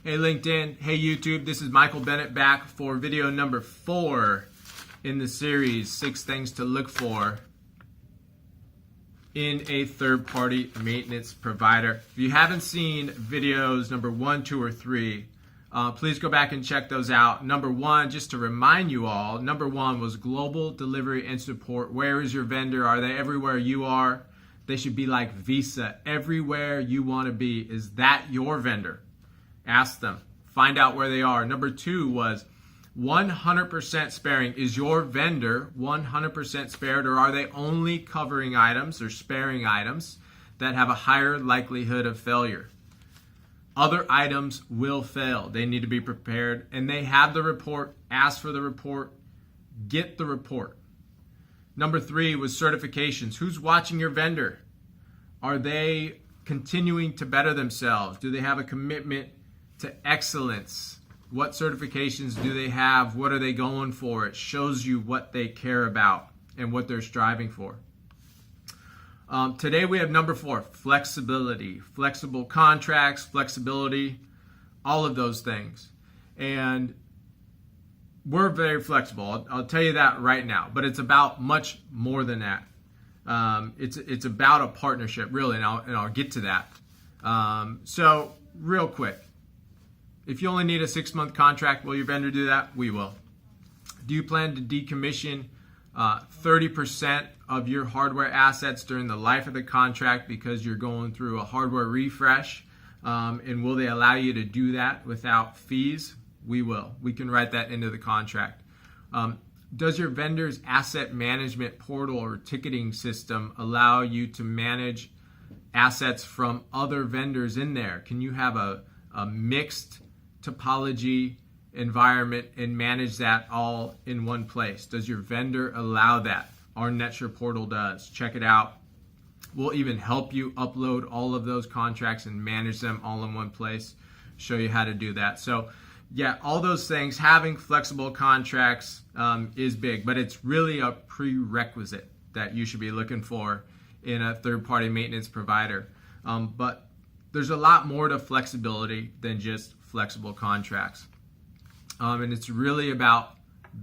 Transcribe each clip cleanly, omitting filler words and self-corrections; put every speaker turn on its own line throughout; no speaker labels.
Hey LinkedIn, hey YouTube, this is Michael Bennett back for video number 4 in the series, 6 things to look for in a third-party maintenance provider. If you haven't seen videos number 1, 2, or 3, please go back and check those out. Number 1, just to remind you all, number 1 was global delivery and support. Where is your vendor? Are they everywhere you are? They should be like Visa, everywhere you want to be. Is that your vendor? Ask them. Find out where they are. Number 2 was 100% sparing. Is your vendor 100% spared, or are they only covering items or sparing items that have a higher likelihood of failure? Other items will fail. They need to be prepared, and they have the report. Ask for the report. Get the report. Number 3 was certifications. Who's watching your vendor? Are they continuing to better themselves? Do they have a commitment to excellence? What certifications do they have? What are they going for? It shows you what they care about and what they're striving for. Today we have number 4, flexibility. Flexible contracts, flexibility, all of those things. And we're very flexible. I'll tell you that right now. But it's about much more than that. It's about a partnership, really, and I'll get to that. So real quick, if you only need a 6-month contract, will your vendor do that? We will. Do you plan to decommission 30% of your hardware assets during the life of the contract because you're going through a hardware refresh? And will they allow you to do that without fees? We will. We can write that into the contract. Does your vendor's asset management portal or ticketing system allow you to manage assets from other vendors in there? Can you have a mixed topology environment and manage that all in one place? Does your vendor allow that? Our NetSure portal does. Check it out. We'll even help you upload all of those contracts and manage them all in one place. Show you how to do that. So yeah, all those things, having flexible contracts is big, but it's really a prerequisite that you should be looking for in a third-party maintenance provider. But there's a lot more to flexibility than just flexible contracts. And it's really about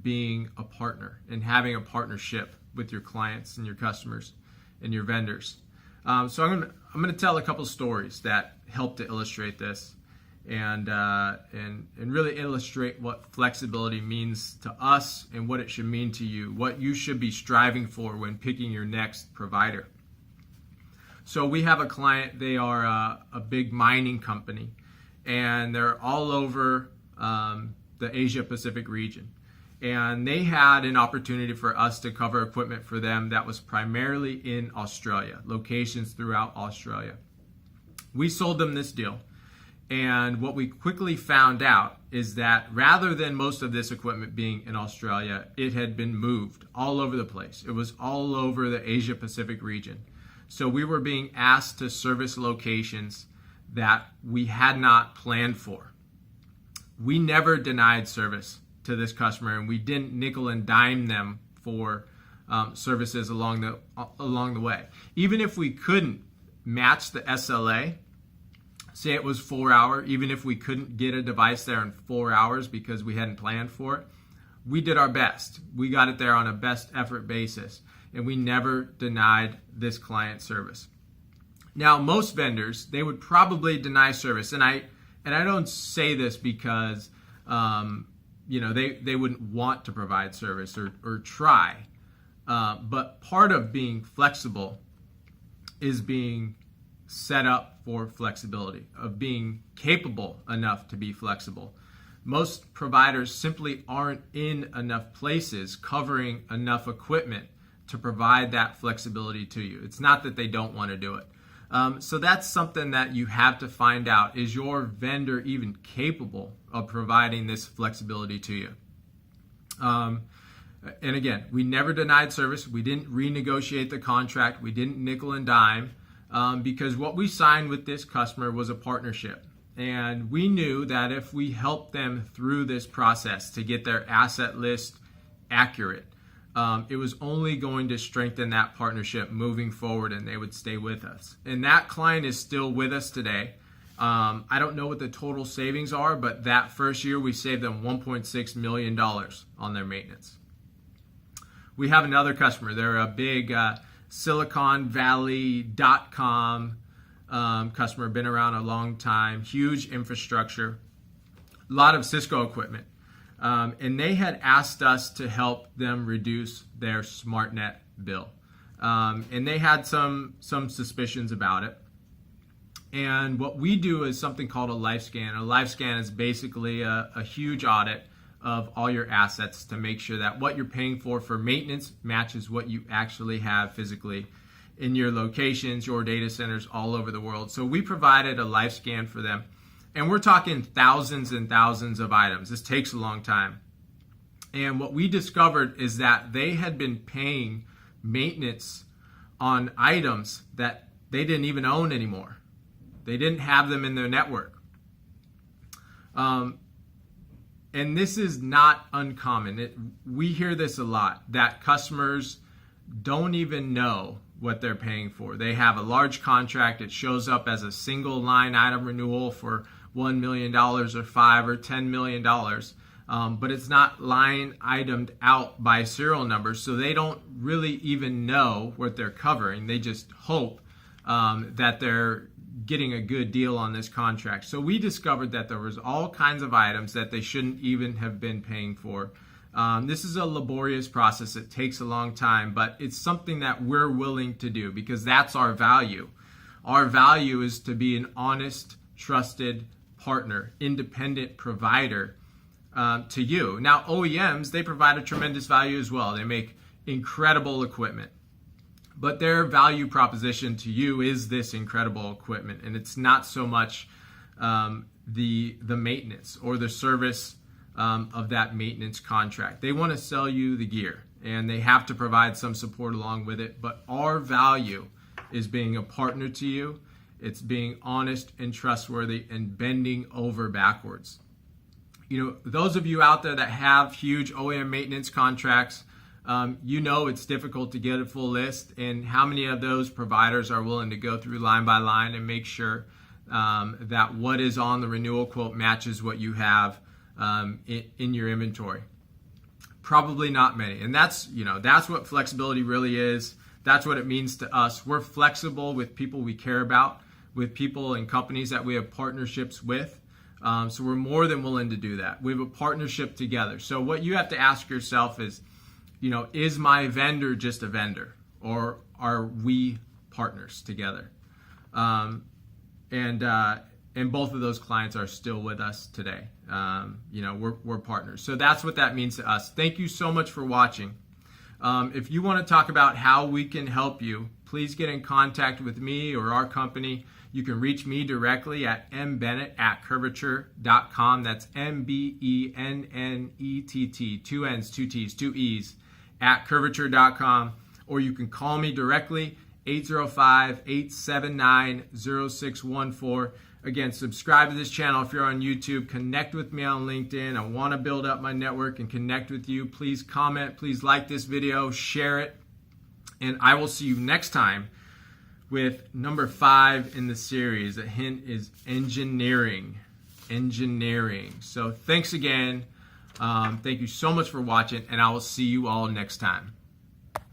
being a partner and having a partnership with your clients and your customers and your vendors. So I'm going to tell a couple stories that help to illustrate this and really illustrate what flexibility means to us and what it should mean to you, what you should be striving for when picking your next provider. So we have a client. They are a big mining company, and they're all over the Asia Pacific region. And they had an opportunity for us to cover equipment for them that was primarily in Australia, locations throughout Australia. We sold them this deal. And what we quickly found out is that rather than most of this equipment being in Australia, it had been moved all over the place. It was all over the Asia Pacific region. So we were being asked to service locations that we had not planned for. We never denied service to this customer, and we didn't nickel and dime them for services along the way. Even if we couldn't match the SLA, say it was 4 hour, even if we couldn't get a device there in 4 hours because we hadn't planned for it, we did our best. We got it there on a best effort basis, and we never denied this client service. Now, most vendors, they would probably deny service, and I don't say this because they wouldn't want to provide service or try, but part of being flexible is being set up for flexibility, of being capable enough to be flexible. Most providers simply aren't in enough places covering enough equipment to provide that flexibility to you. It's not that they don't want to do it. So that's something that you have to find out. Is your vendor even capable of providing this flexibility to you? And again, we never denied service. We didn't renegotiate the contract. We didn't nickel and dime because what we signed with this customer was a partnership. And we knew that if we helped them through this process to get their asset list accurate, it was only going to strengthen that partnership moving forward, and they would stay with us. And that client is still with us today. I don't know what the total savings are, but that first year we saved them $1.6 million on their maintenance. We have another customer. They're a big Silicon Valley.com customer, been around a long time, huge infrastructure, a lot of Cisco equipment. And they had asked us to help them reduce their SmartNet bill. And they had some suspicions about it. And what we do is something called a life scan. A life scan is basically a huge audit of all your assets to make sure that what you're paying for maintenance matches what you actually have physically in your locations, your data centers all over the world. So we provided a life scan for them. And we're talking thousands and thousands of items. This takes a long time. And what we discovered is that they had been paying maintenance on items that they didn't even own anymore. They didn't have them in their network. And this is not uncommon. We hear this a lot, that customers don't even know what they're paying for. They have a large contract. It shows up as a single line item renewal for $1 million or $5 or $10 million. But it's not line itemed out by serial numbers, so they don't really even know what they're covering. They just hope that they're getting a good deal on this contract. So we discovered that there was all kinds of items that they shouldn't even have been paying for. This is a laborious process. It takes a long time, but it's something that we're willing to do because that's our value. Our value is to be an honest, trusted partner, independent provider to you. Now, OEMs, they provide a tremendous value as well. They make incredible equipment. But their value proposition to you is this incredible equipment, and it's not so much the maintenance or the service of that maintenance contract. They want to sell you the gear, and they have to provide some support along with it. But our value is being a partner to you. It's being honest and trustworthy and bending over backwards. You know, those of you out there that have huge OEM maintenance contracts, you know it's difficult to get a full list, and how many of those providers are willing to go through line by line and make sure that what is on the renewal quote matches what you have in your inventory? Probably not many. And that's what flexibility really is. That's what it means to us. We're flexible with people we care about, with people and companies that we have partnerships with. So we're more than willing to do that. We have a partnership together. So what you have to ask yourself is, is my vendor just a vendor, or are we partners together? And both of those clients are still with us today. We're partners. So that's what that means to us. Thank you so much for watching. If you want to talk about how we can help you, please get in contact with me or our company. You can reach me directly at mbennett@curvature.com. That's MBENNETT, 2 N's, 2 T's, 2 E's, at curvature.com. Or you can call me directly, 805-879-0614. Again, subscribe to this channel if you're on YouTube. Connect with me on LinkedIn. I want to build up my network and connect with you. Please comment. Please like this video. Share it. And I will see you next time with number 5 in the series. The hint is engineering. So thanks again. Thank you so much for watching, and I will see you all next time.